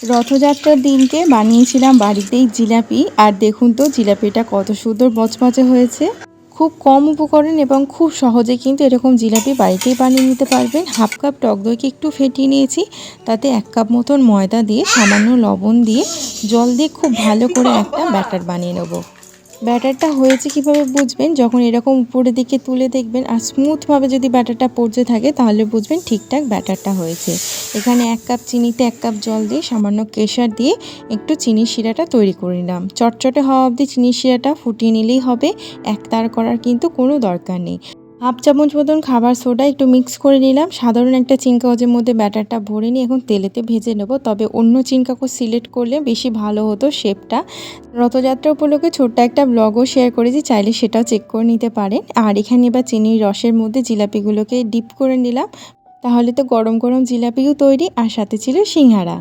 রথযাত্রার দিনকে বানিয়েছিলাম বাড়িতেই জিলাপি। আর দেখুন তো জিলাপিটা কত সুন্দর মচমচে হয়েছে। খুব কম উপকরণ এবং খুব সহজে কিন্তু এরকম জিলাপি বাড়িতেই বানিয়ে নিতে পারবেন। হাফ কাপ টক দইকে একটু ফেটিয়ে নিয়েছি, তাতে 1 কাপ মতন ময়দা দিয়ে সামান্য লবণ দিয়ে জল দিয়ে খুব ভালো করে একটা ব্যাটার বানিয়ে নেব। ব্যাটারটা হয়েছে কিভাবে বুঝবেন, যখন এরকম উপরের দিকে তুলে দেখবেন আর স্মুথভাবে যদি ব্যাটারটা পড়তে থাকে তাহলে বুঝবেন ঠিকঠাক ব্যাটারটা হয়েছে। এখানে 1 কাপ চিনিতে 1 কাপ জল দিয়ে সামান্য কেশর দিয়ে একটু চিনির শিরাটা তৈরি করে নিলাম। চটচটে হওয়া অবধি চিনির শিরাটা ফুটিয়ে নিলেই হবে, একতার করার কিন্তু কোনো দরকার নেই। হাফ চামচ মতন খাবার সোডা একটু মিক্স করে নিলাম। সাধারণ একটা চিনকাগজের মধ্যে ব্যাটারটা ভরে নিয়ে এখন তেলেতে ভেজে নেব, তবে অন্য চিনকাগজ সিলেক্ট করলে বেশি ভালো হতো শেপটা। রথযাত্রা উপলক্ষে ছোট্ট একটা ব্লগও শেয়ার করেছি, চাইলে সেটাও চেক করে নিতে পারেন। আর এখানে এবার চিনির রসের মধ্যে জিলাপিগুলোকে ডিপ করে নিলাম, তাহলে তো গরম গরম জিলাপিও তৈরি আর সাথে ছিল সিঙ্গারা।